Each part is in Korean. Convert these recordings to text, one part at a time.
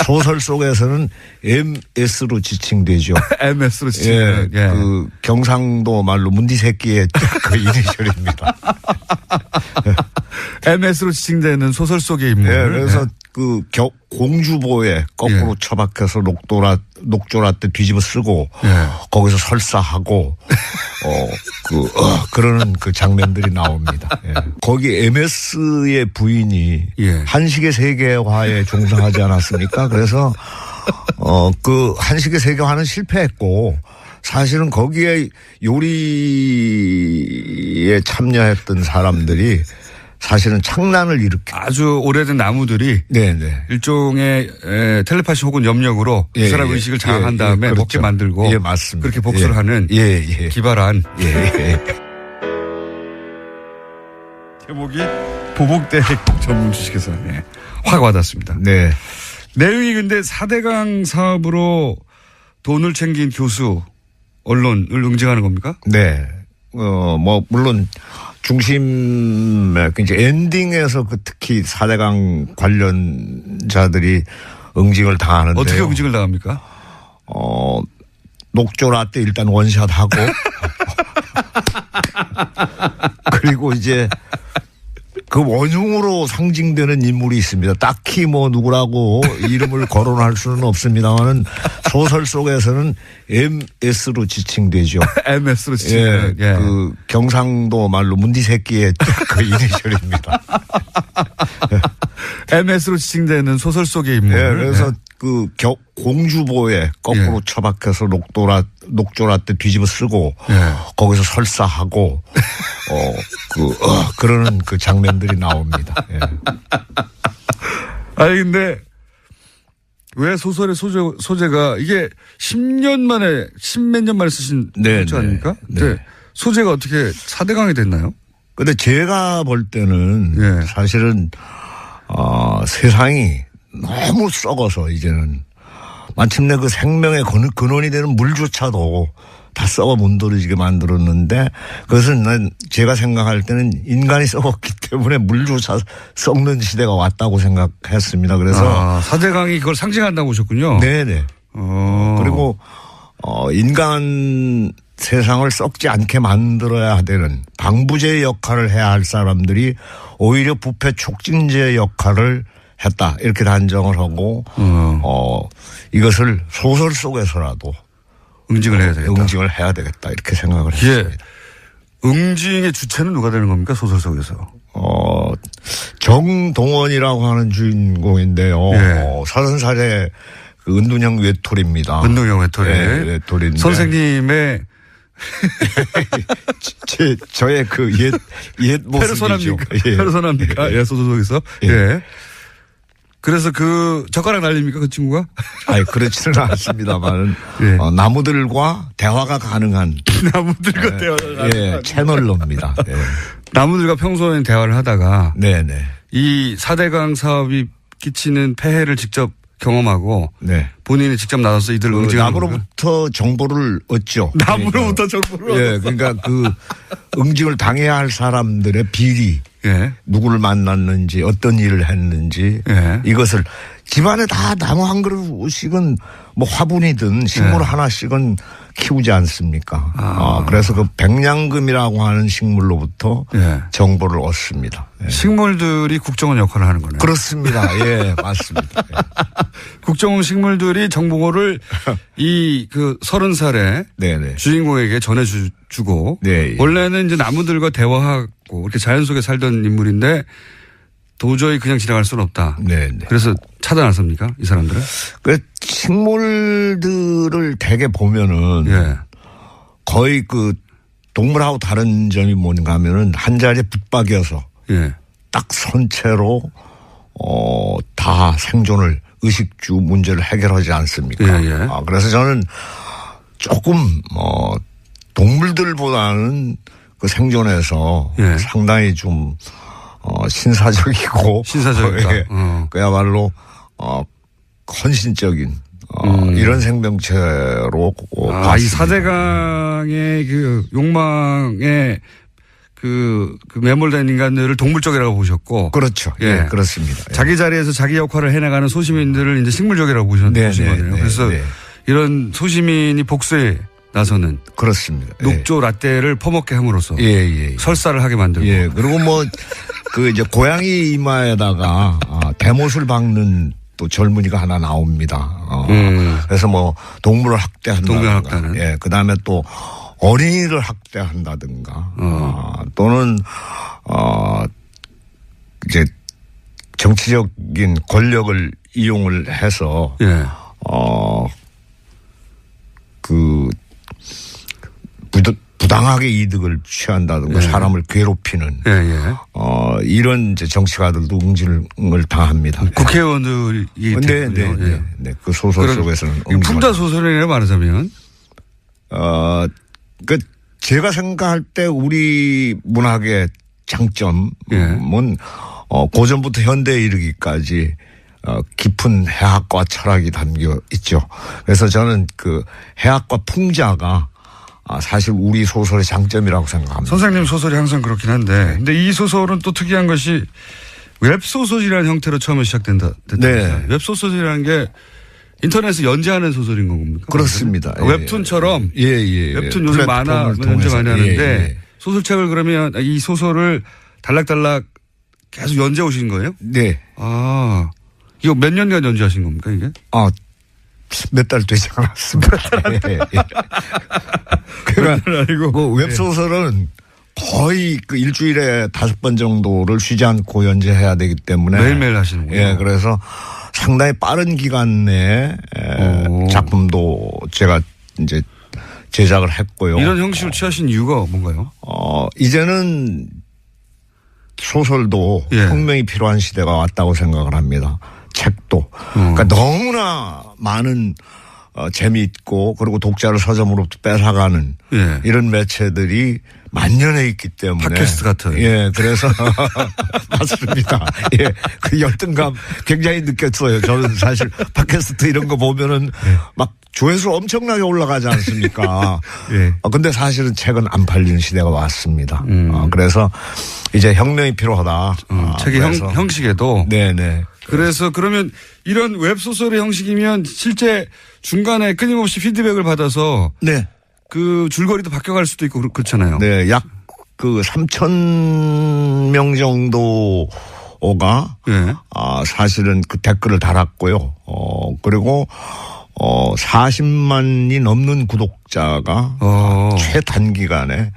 소설 속에서는 MS로 지칭되죠. MS로 지칭. 예, 예. 그 경상도 말로 문디 새끼의 그 이니셜입니다. MS로 지칭되는 소설 속의 인물. 예, 그래서 그 공주보에 거꾸로 처박혀서 녹조라 때 뒤집어 쓰고 거기서 설사하고 그러는 그 장면들이 나옵니다. 예. 거기 MS의 부인이 한식의 세계화에 종사하지 않았습니까? 그래서 그 한식의 세계화는 실패했고 사실은 거기에 요리에 참여했던 사람들이 사실은 창난을 일으켜 아주 오래된 나무들이 네네. 일종의 텔레파시 혹은 염력으로 그 사람 의식을 장악한 다음에 그렇죠. 먹게 만들고 맞습니다. 그렇게 복수를 하는 기발한 제목이 보복대핵 전문 주식회사 확 와닿습니다. 네. 내용이 근데 4대강 사업으로 돈을 챙긴 교수 언론을 응징하는 겁니까? 네. 뭐 물론 중심에 이제 엔딩에서 그 특히 4대강 관련자들이 응징을 당하는데요. 어떻게 응징을 당합니까? 녹조라 때 일단 원샷하고 그리고 이제 그 원흉으로 상징되는 인물이 있습니다. 딱히 뭐 누구라고 이름을 거론할 수는 없습니다만은 소설 속에서는 MS로 지칭되죠. MS로 지칭. 예, 그 경상도 말로 문디 새끼의 그 이니셜입니다. MS로 지칭되는 소설 속의 인물. 예, 그래서 그 공주보에 거꾸로 처박혀서 녹조라 때 뒤집어 쓰고 거기서 설사하고 그러는 그 장면들이 나옵니다. 예. 아니 근데 왜 소설의 소재가 이게 10년 만에 10몇 년 만에 쓰신 소재 아닙니까? 네. 소재가 어떻게 4대강이 됐나요? 근데 제가 볼 때는 사실은 세상이 너무 썩어서 이제는 마침내 그 생명의 근원이 되는 물조차도 다 썩어 문드러지게 만들었는데 그것은 제가 생각할 때는 인간이 썩었기 때문에 물조차 썩는 시대가 왔다고 생각했습니다. 그래서 4대강이 그걸 상징한다고 보셨군요. 네네. 그리고 인간 세상을 썩지 않게 만들어야 되는 방부제 역할을 해야 할 사람들이 오히려 부패 촉진제 역할을 했다 이렇게 단정을 하고 이것을 소설 속에서라도 응징을 해야 되겠다. 응징을 해야 되겠다 이렇게 생각을 했습니다. 응징의 주체는 누가 되는 겁니까 소설 속에서? 정동원이라고 하는 주인공인데요. 30살의 그 은둔형 외톨이입니다. 은둔형 외톨이. 외톨이인데 선생님의 저의 그 옛 모습이죠. 페르소나입니까? 소설 속에서. 그래서 그 젓가락 날립니까 그 친구가? 아니 그렇지는 않습니다만 나무들과 대화가 가능한 나무들과 대화가 가능한 채널로입니다. 나무들과 평소엔 대화를 하다가 네네 이 4대강 사업이 끼치는 폐해를 직접 경험하고 본인이 직접 나서서 이들 응징하는 나무로부터 정보를 얻죠. 나무로부터 정보를 그러니까 그 응징을 당해야 할 사람들의 비리 누구를 만났는지 어떤 일을 했는지 이것을 집안에 다 나무 한 그릇씩은 뭐 화분이든 식물 하나씩은 키우지 않습니까? 그래서 그 백냥금이라고 하는 식물로부터 정보를 얻습니다. 식물들이 국정원 역할을 하는 거네요. 그렇습니다. 맞습니다. 국정원 식물들이 정보를 이 그 30살의 주인공에게 전해주고 원래는 이제 나무들과 대화하고 이렇게 자연 속에 살던 인물인데 도저히 그냥 지나갈 수는 없다. 그래서 차단했습니까? 이 사람들은? 그 식물들을 대개 보면은 거의 그 동물하고 다른 점이 뭔가 하면은 한 자리에 붙박여서 딱 선체로 다 생존을 의식주 문제를 해결하지 않습니까? 그래서 저는 조금 동물들보다는 그 생존에서 상당히 좀 신사적이고 그야말로 헌신적인 이런 생명체로 이 4대강의 그 욕망의 그 매몰된 인간들을 동물적이라고 보셨고. 그렇죠. 예, 네, 그렇습니다. 자기 자리에서 자기 역할을 해나가는 소시민들을 이제 식물적이라고 보신 거네요. 그래서 이런 소시민이 복수에 나서는. 그렇습니다. 녹조 라떼를 퍼먹게 함으로써. 설사를 하게 만들고. 예. 그리고 뭐 그 이제 고양이 이마에다가 대못을 박는 또 젊은이가 하나 나옵니다. 그래서 뭐 동물을 학대한다든가. 동물 학대는. 예. 그 다음에 또 어린이를 학대한다든가. 또는 이제 정치적인 권력을 이용을 해서 그 부당하게 이득을 취한다든가 사람을 괴롭히는 이런 이제 정치가들도 응징을 당합니다. 국회의원들이 네. 그 소설 속에서는 풍자 소설이라고 말하자면 그 제가 생각할 때 우리 문학의 장점은 고전부터 현대에 이르기까지 깊은 해학과 철학이 담겨 있죠. 그래서 저는 그 해학과 풍자가 사실 우리 소설의 장점이라고 생각합니다. 선생님 소설이 항상 그렇긴 한데, 근데 이 소설은 또 특이한 것이 웹소설이라는 형태로 처음에 시작된다. 네. 웹소설이라는 게 인터넷에 연재하는 소설인 겁니까? 그렇습니다. 웹툰처럼. 웹툰 요즘 만화 연재 많이 하는데 소설책을 그러면 이 소설을 달락달락 계속 연재 오신 거예요? 네. 이거 몇 년간 연재하신 겁니까, 이게? 몇 달 되지 않았습니다. 그러니까 그 웹소설은 거의 그 일주일에 5번 정도를 쉬지 않고 연재해야 되기 때문에 매일매일 하시는군요. 예, 그래서 상당히 빠른 기간 내에 작품도 제가 이제 제작을 했고요. 이런 형식을 취하신 이유가 뭔가요? 이제는 소설도 혁명이 필요한 시대가 왔다고 생각을 합니다. 책도. 그러니까 너무나 많은 재미있고 그리고 독자를 서점으로부터 뺏어가는 이런 매체들이 만연해 있기 때문에. 팟캐스트 같은. 예, 그래서 맞습니다. 예, 그 열등감 굉장히 느꼈어요. 저는 사실 팟캐스트 이런 거 보면은 막 조회수 엄청나게 올라가지 않습니까? 근데 사실은 책은 안 팔리는 시대가 왔습니다. 그래서 이제 혁명이 필요하다. 책의 형식에도. 네네. 그래서 그러면 이런 웹소설의 형식이면 실제 중간에 끊임없이 피드백을 받아서 그 줄거리도 바뀌어갈 수도 있고 그렇잖아요. 네. 약 그 3,000명 정도가 사실은 그 댓글을 달았고요. 그리고 40만이 넘는 구독자가 최단기간에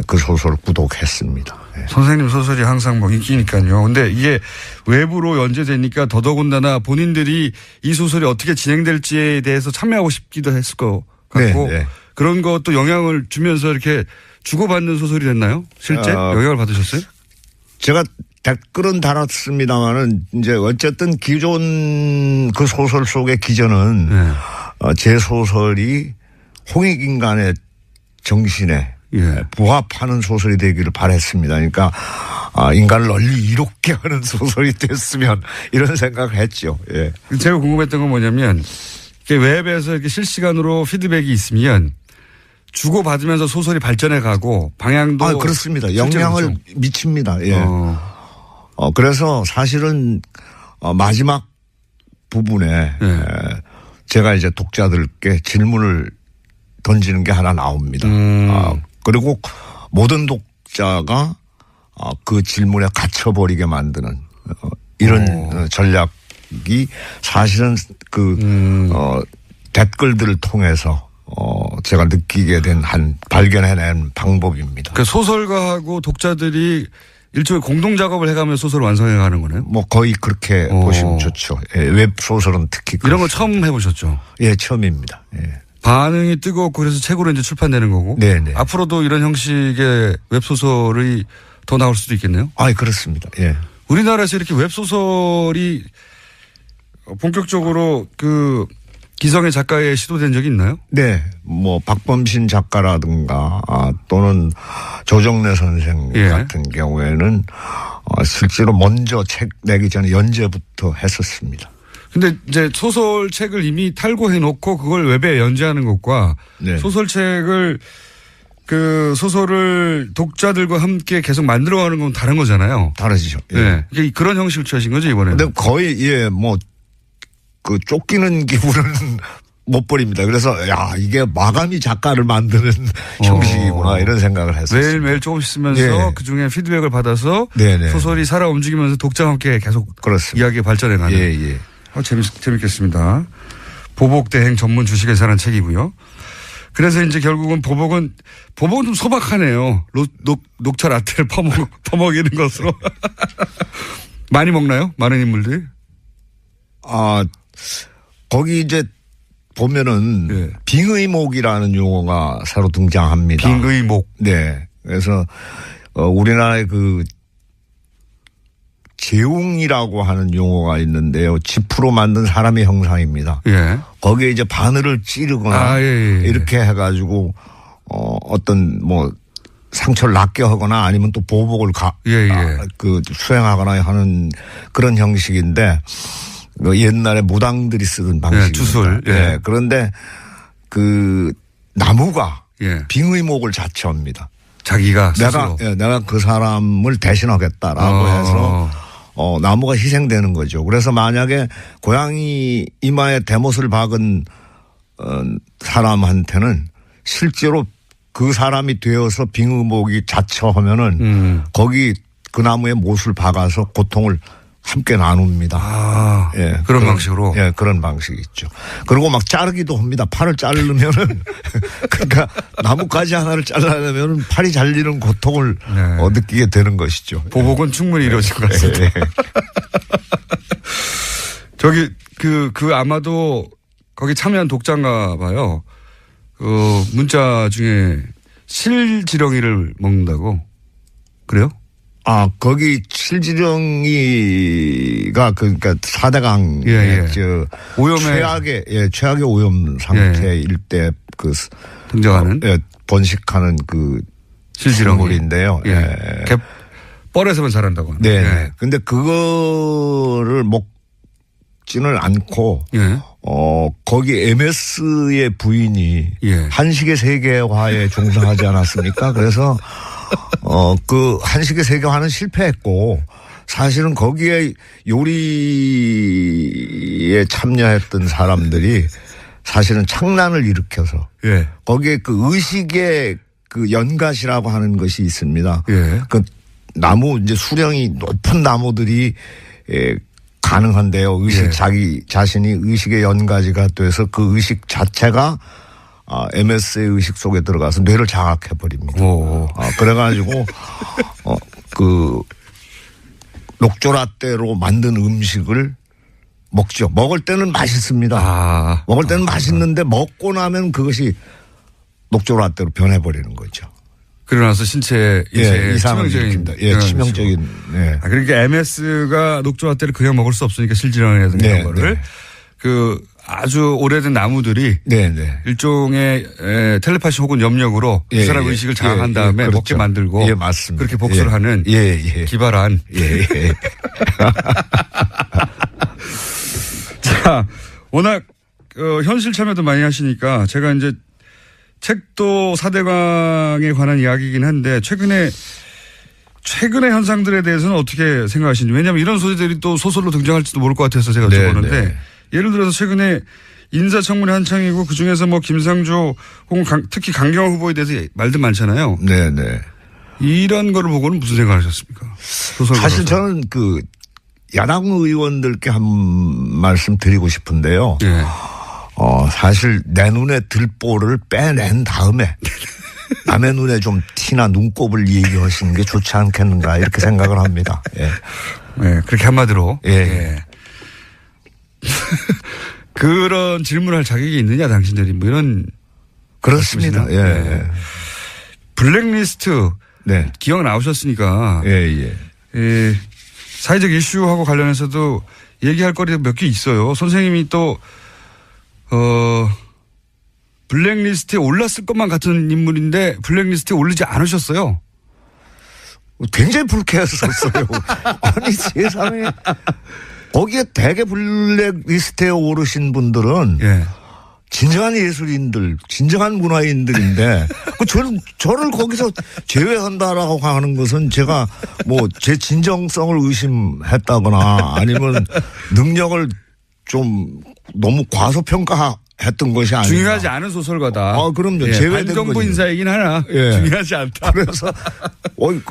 그 소설을 구독했습니다. 선생님 소설이 항상 뭐 인기니까요. 근데 이게 외부로 연재되니까 더더군다나 본인들이 이 소설이 어떻게 진행될지에 대해서 참여하고 싶기도 했을 것 같고 그런 것도 영향을 주면서 이렇게 주고받는 소설이 됐나요? 실제 영향을 받으셨어요? 제가 댓글은 달았습니다만은 이제 어쨌든 기존 그 소설 속의 기전은 제 소설이 홍익인간의 정신에 부합하는 소설이 되기를 바랬습니다. 그러니까 인간을 널리 이롭게 하는 소설이 됐으면 이런 생각을 했죠. 제가 궁금했던 건 뭐냐면 웹에서 이렇게 실시간으로 피드백이 있으면 주고받으면서 소설이 발전해 가고 방향도 그렇습니다. 영향을 그렇죠. 미칩니다. 그래서 사실은 마지막 부분에 제가 이제 독자들께 질문을 던지는 게 하나 나옵니다. 그리고 모든 독자가 그 질문에 갇혀버리게 만드는 이런 전략이 사실은 댓글들을 통해서 제가 느끼게 된 발견해낸 방법입니다. 그러니까 소설가하고 독자들이 일종의 공동 작업을 해가며 소설을 완성해 가는 거네요? 뭐 거의 그렇게 보시면 좋죠. 웹소설은 특히. 이런 거 처음 해보셨죠? 예, 처음입니다. 반응이 뜨겁고 그래서 책으로 이제 출판되는 거고. 네네. 앞으로도 이런 형식의 웹소설이 더 나올 수도 있겠네요? 그렇습니다. 예. 우리나라에서 이렇게 웹소설이 본격적으로 기성의 작가에 시도된 적이 있나요? 네. 뭐 박범신 작가라든가 또는 조정래 선생 같은 경우에는 실제로 먼저 책 내기 전에 연재부터 했었습니다. 근데 이제 소설책을 이미 탈고해 놓고 그걸 웹에 연재하는 것과 소설책을 그 소설을 독자들과 함께 계속 만들어가는 건 다른 거잖아요. 다르죠. 예. 네. 그런 형식을 취하신 거죠, 이번에. 근데 거의, 그 쫓기는 기분은 못 버립니다. 그래서, 이게 마감이 작가를 만드는 형식이구나, 이런 생각을 했었어요. 매일매일 조금씩 쓰면서 그 중에 피드백을 받아서 네네. 소설이 살아 움직이면서 독자와 함께 계속 이야기에 발전해 가는. 예. 재밌겠습니다. 보복대행 전문 주식회사라는 책이고요. 그래서 이제 결국은 보복은 좀 소박하네요. 녹차 라떼를 퍼먹이는 것으로. 많이 먹나요? 많은 인물들이? 거기 이제 보면은 빙의목이라는 용어가 새로 등장합니다. 빙의목. 네. 그래서 우리나라의 그 재웅이라고 하는 용어가 있는데요. 지프로 만든 사람의 형상입니다. 예. 거기에 이제 바늘을 찌르거나 이렇게 해가지고 어떤 상처를 낫게 하거나 아니면 또 보복을 수행하거나 하는 그런 형식인데 옛날에 무당들이 쓰던 방식입니다. 주술. 예. 그런데 그 나무가 빙의목을 자처합니다. 자기가 스스로. 내가 그 사람을 대신하겠다라고 해서 나무가 희생되는 거죠. 그래서 만약에 고양이 이마에 대못을 박은 사람한테는 실제로 그 사람이 되어서 빙의목이 자처하면은 거기 그 나무에 못을 박아서 고통을 함께 나눕니다. 그런 방식으로? 그런 방식이 있죠. 그리고 막 자르기도 합니다. 팔을 자르면은 그러니까 나뭇가지 하나를 잘라내면은 팔이 잘리는 고통을 느끼게 되는 것이죠. 보복은 충분히 이루어질 것 같습니다. 저기 아마도 거기 참여한 독자인가 봐요. 문자 중에 실지렁이를 먹는다고. 그래요? 거기 실지렁이가 그러니까 4대강 오염의 최악의 오염 상태일 때 등장하는 번식하는 그 실지렁이인데요. 뻘에서만 자란다고. 네. 근데 그거를 먹지는 않고 거기 MS의 부인이 한식의 세계화에 종사하지 않았습니까? 그래서 그 한식의 세계화는 실패했고 사실은 거기에 요리에 참여했던 사람들이 사실은 창란을 일으켜서 거기에 그 의식의 그 연갓이라고 하는 것이 있습니다. 그 나무 이제 수령이 높은 나무들이 가능한데요. 자기 자신이 의식의 연가지가 돼서 그 의식 자체가 MS의 의식 속에 들어가서 뇌를 장악해 버립니다. 그래가지고 그 녹조라떼로 만든 음식을 먹죠. 먹을 때는 맛있습니다. 먹을 때는 맛있는데 먹고 나면 그것이 녹조라떼로 변해버리는 거죠. 그러나서 신체에 치명적인. 치명적인. 그러니까 MS가 녹조라떼를 그냥 먹을 수 없으니까 실지렁이라든가 이런 거를 아주 오래된 나무들이 일종의 텔레파시 혹은 염력으로 이 사람 의식을 장악한 다음에 먹게 만들고 그렇게 복수를 하는 기발한. 자, 워낙 현실 참여도 많이 하시니까 제가 이제 책도 4대강에 관한 이야기이긴 한데 최근의 현상들에 대해서는 어떻게 생각하시는지. 왜냐하면 이런 소재들이 또 소설로 등장할지도 모를 것 같아서 제가 여쭤보는데 예를 들어서 최근에 인사청문회 한창이고 그중에서 김상조 혹은 특히 강경화 후보에 대해서 말도 많잖아요. 이런 거를 보고는 무슨 생각하셨습니까? 사실 저는 그 야당 의원들께 한 말씀 드리고 싶은데요. 사실 내 눈에 들보를 빼낸 다음에 남의 눈에 좀 티나 눈곱을 얘기하시는 게 좋지 않겠는가 이렇게 생각을 합니다. 그렇게 한마디로. 그런 질문할 자격이 있느냐 당신들이 이런. 그렇습니다. 블랙리스트 기억 나오셨으니까. 사회적 이슈하고 관련해서도 얘기할 거리가 몇 개 있어요. 선생님이 또 블랙리스트에 올랐을 것만 같은 인물인데 블랙리스트에 오르지 않으셨어요. 굉장히 불쾌했었어요. 아니 세상에. 거기에 대개 블랙리스트에 오르신 분들은 진정한 예술인들, 진정한 문화인들인데, 저를 거기서 제외한다라고 하는 것은 제가 뭐 제 진정성을 의심했다거나 아니면 능력을 좀 너무 과소평가했던 것이 아니라. 중요하지 않은 소설가다. 그럼요. 예, 제외된 반정부 거죠. 인사이긴 하나. 예. 중요하지 않다. 그래서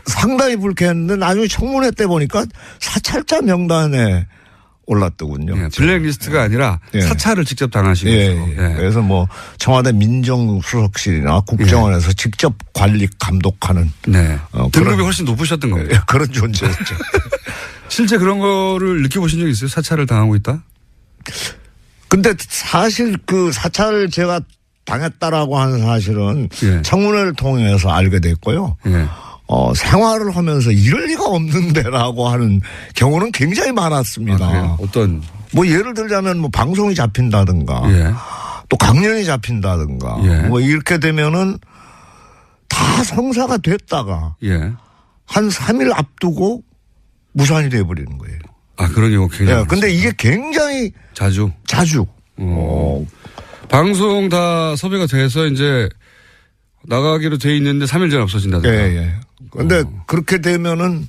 상당히 불쾌했는데 나중에 청문회 때 보니까 사찰자 명단에 올랐더군요. 예, 블랙리스트가 아니라 사찰을 직접 당하신 거죠. 그래서 뭐 청와대 민정수석실이나 국정원에서 직접 관리 감독하는 등급이 훨씬 높으셨던 겁니다. 그런 존재였죠. 실제 그런 거를 느껴보신 적 있어요? 사찰을 당하고 있다? 근데 사실 그 사찰을 제가 당했다라고 하는 사실은 청문회를 통해서 알게 됐고요. 생활을 하면서 이럴 리가 없는데라고 하는 경우는 굉장히 많았습니다. 어떤? 뭐 예를 들자면 뭐 방송이 잡힌다든가 또 강연이 잡힌다든가 뭐 이렇게 되면은 다 성사가 됐다가 한 3일 앞두고 무산이 돼버리는 거예요. 그런 경우가 굉장히. 근데 이게 굉장히 자주. 방송 다 섭외가 돼서 이제 나가기로 돼 있는데 3일 전에 없어진다든가. 그런데 그렇게 되면은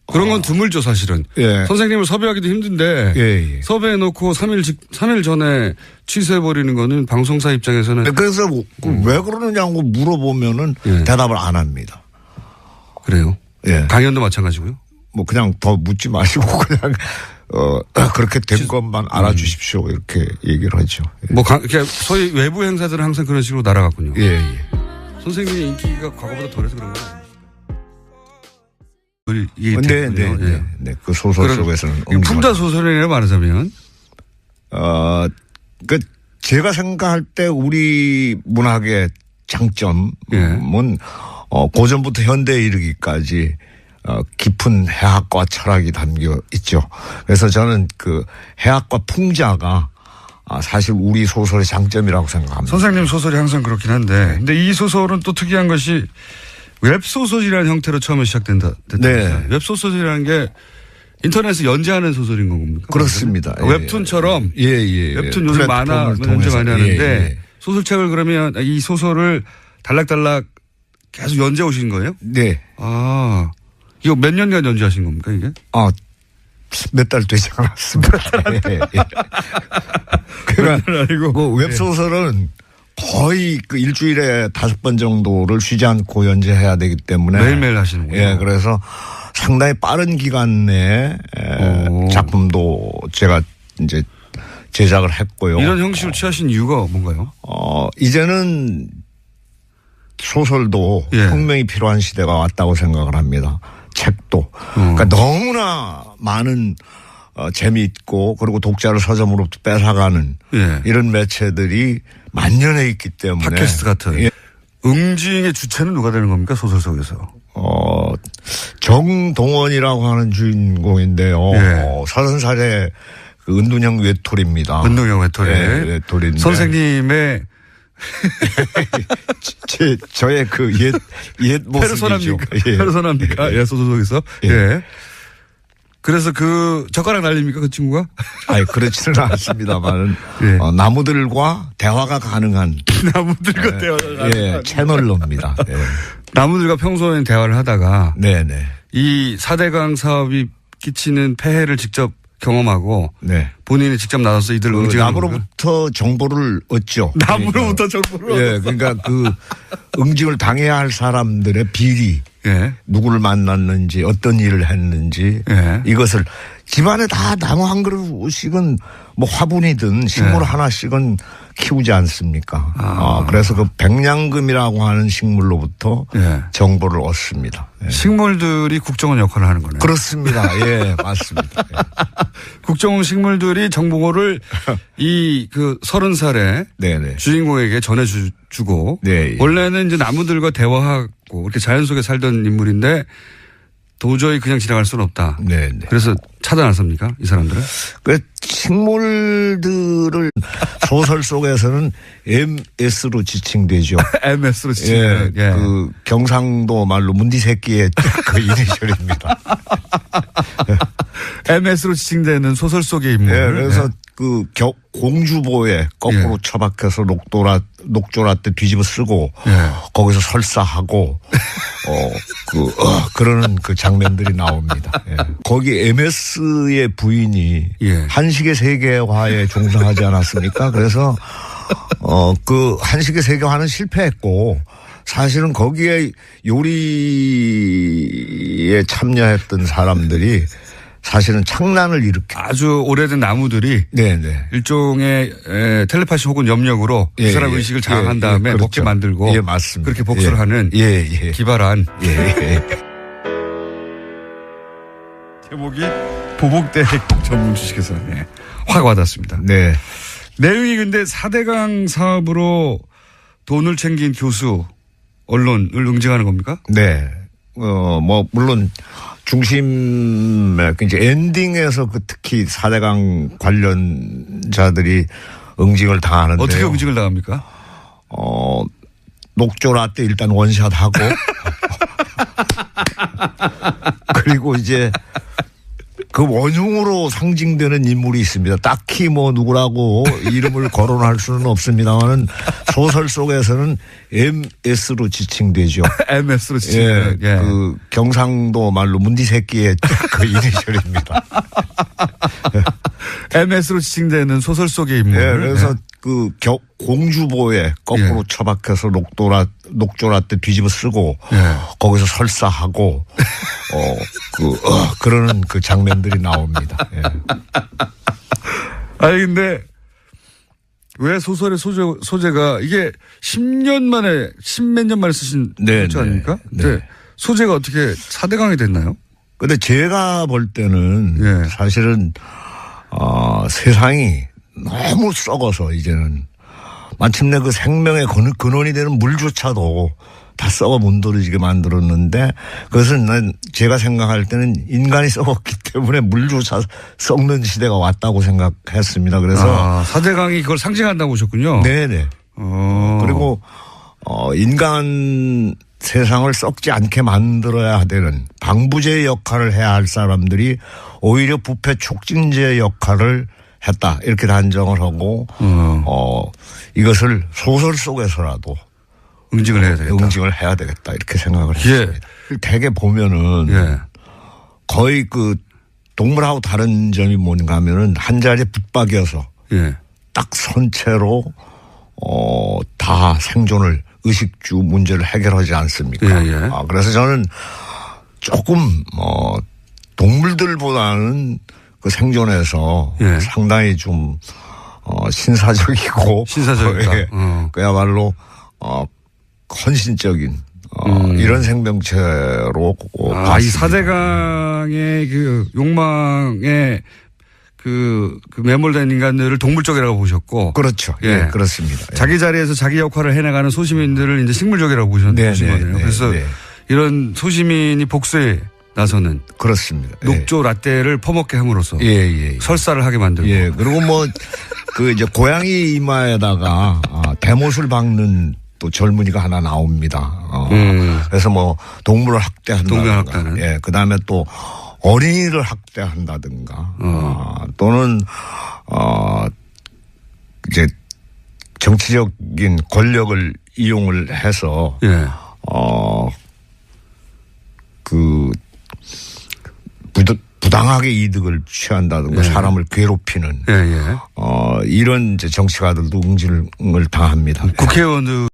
그런 건 드물죠 사실은. 선생님을 섭외하기도 힘든데 섭외해놓고 3일 전에 취소해버리는 거는 방송사 입장에서는. 그래서 왜 그러느냐고 물어보면은 대답을 안 합니다. 그래요? 강연도 마찬가지고요? 뭐 그냥 더 묻지 마시고 그냥 그렇게 된 것만 알아주십시오 이렇게 얘기를 하죠. 뭐 소위 외부 행사들은 항상 그런 식으로 날아갔군요. 선생님의 인기가 과거보다 덜해서 그런 거예요. 네. 그 소설 속에서는. 풍자 소설이라고 말하자면. 제가 생각할 때 우리 문학의 장점은 고전부터 현대에 이르기까지 깊은 해학과 철학이 담겨 있죠. 그래서 저는 그 해학과 풍자가 사실 우리 소설의 장점이라고 생각합니다. 선생님 소설이 항상 그렇긴 한데, 근데 이 소설은 또 특이한 것이 웹소설이라는 형태로 처음에 시작된다. 웹소설이라는 게 인터넷에 연재하는 소설인 겁니까? 그렇습니다. 웹툰처럼. 웹툰 요즘 만화 연재 많이 하는데 소설책을 그러면 이 소설을 달락달락 계속 연재 오신 거예요? 네. 이거 몇 년간 연재하신 겁니까, 이게? 몇 달 되지 않았습니다. 그러니까 그 웹소설은 거의 그 일주일에 5번 정도를 쉬지 않고 연재해야 되기 때문에. 매일매일 하시는군요. 그래서 상당히 빠른 기간 내에 작품도 제가 이제 제작을 했고요. 이런 형식을 취하신 이유가 뭔가요? 이제는 소설도 혁명이 필요한 시대가 왔다고 생각을 합니다. 책도. 그러니까 너무나 많은 재미있고 그리고 독자를 서점으로부터 뺏어가는 이런 매체들이 만연해 있기 때문에. 팟캐스트 같은. 응징의 주체는 누가 되는 겁니까? 소설 속에서. 정동원이라고 하는 주인공인데요. 30살의 그 은둔형 외톨이입니다. 은둔형 외톨이. 외톨이인데. 선생님의 저의 그 옛 모습이죠. 페르소나입니까? 소설 속에서. 그래서 그 젓가락 날립니까 그 친구가? 그렇지는 않습니다만 나무들과 대화가 가능한 나무들과 대화가 가능한 채널로입니다. 나무들과 평소에 대화를 하다가 네네 이 4대강 사업이 끼치는 폐해를 직접 경험하고 본인이 직접 나서서 이들 응징하는 나무로부터 정보를 얻죠. 나무로부터 정보를 그러니까 그 응징을 당해야 할 사람들의 비리 누구를 만났는지 어떤 일을 했는지 이것을 집안에 다 나무 한 그릇씩은 뭐 화분이든 식물 하나씩은 키우지 않습니까? 그래서 그 백냥금이라고 하는 식물로부터 정보를 얻습니다. 식물들이 국정원 역할을 하는 거네요. 그렇습니다. 맞습니다. 국정원 식물들이 정보를 이 그 30살의 주인공에게 전해주고 원래는 이제 나무들과 대화하고 이렇게 자연 속에 살던 인물인데 도저히 그냥 지나갈 수는 없다. 그래서 차단했습니까? 이 사람들은? 그 식물들을 소설 속에서는 MS로 지칭되죠. MS로 지칭. 그 경상도 말로 문디새끼의 그 이니셜입니다. MS로 지칭되는 소설 속의 인물. 네, 그래서 그 공주보에 거꾸로 처박혀서 녹조라떼 뒤집어 쓰고 거기서 설사하고 그러는 그 장면들이 나옵니다. 거기 MS의 부인이 한식의 세계화에 종사하지 않았습니까? 그래서 그 한식의 세계화는 실패했고 사실은 거기에 요리에 참여했던 사람들이 사실은 창란을 일으켜 아주 오래된 나무들이 네네. 일종의 텔레파시 혹은 염력으로 그 사람 의식을 장악한 다음에 그렇죠. 먹게 만들고 맞습니다. 그렇게 복수를 하는 기발한 제목이 보복대핵 전문 주식회사 확 와닿습니다. 네. 내용이 근데 4대강 사업으로 돈을 챙긴 교수 언론을 응징하는 겁니까? 네. 뭐 물론 중심에 이제 엔딩에서 그 특히 4대강 관련자들이 응징을 당하는데요. 어떻게 응징을 당합니까? 녹조라떼 일단 원샷하고 그리고 이제 그 원흉으로 상징되는 인물이 있습니다. 딱히 뭐 누구라고 이름을 거론할 수는 없습니다만은 소설 속에서는 MS로 지칭되죠. MS로 지칭. 그 경상도 말로 문디새끼의 그 이니셜입니다. MS로 지칭되는 소설 속의 인물. 그래서 그 공주보에 거꾸로 처박혀서 녹조라떼 뒤집어 쓰고 거기서 설사하고 그러는 그 장면들이 나옵니다. 아니 근데 왜 소설의 소재가 이게 10년 만에 10몇 년 만에 쓰신 소재 아닙니까? 네. 소재가 어떻게 4대강이 됐나요? 근데 제가 볼 때는 사실은 세상이 너무 썩어서 이제는 마침내 그 생명의 근원이 되는 물조차도 다 썩어 문드러지게 만들었는데 그것은 제가 생각할 때는 인간이 썩었기 때문에 물조차 썩는 시대가 왔다고 생각했습니다. 그래서 4대강이 그걸 상징한다고 보셨군요. 네네. 그리고 인간 세상을 썩지 않게 만들어야 되는 방부제 역할을 해야 할 사람들이 오히려 부패 촉진제 역할을 했다. 이렇게 단정을 하고 이것을 소설 속에서라도 응징을 해야 되겠다. 응징을 해야 되겠다. 이렇게 생각을 했습니다. 대개 보면은 거의 그 동물하고 다른 점이 뭔가 하면은 한 자리에 붙박여서 딱 선 채로 다 생존을 의식주 문제를 해결하지 않습니까? 그래서 저는 조금 동물들보다는 그 생존에서 상당히 좀 신사적이고 그야말로 헌신적인 이런 생명체로 이 4대강의 그 욕망에 그 매몰된 인간들을 동물 쪽이라고 보셨고. 그렇죠. 네, 그렇습니다. 자기 자리에서 자기 역할을 해나가는 소시민들을 이제 식물적이라고 보신 거네요. 그래서 이런 소시민이 복수에 나서는. 그렇습니다. 녹조 라떼를 퍼먹게 함으로써. 설사를 하게 만들고. 그리고 뭐 그 이제 고양이 이마에다가 대못을 박는 또 젊은이가 하나 나옵니다. 그래서 뭐 동물을 학대한다든가. 그 다음에 또 어린이를 학대한다든가. 또는 이제 정치적인 권력을 이용을 해서 그 부당하게 이득을 취한다든가 사람을 괴롭히는 이런 이제 정치가들도 응징을 당합니다. 국회의원들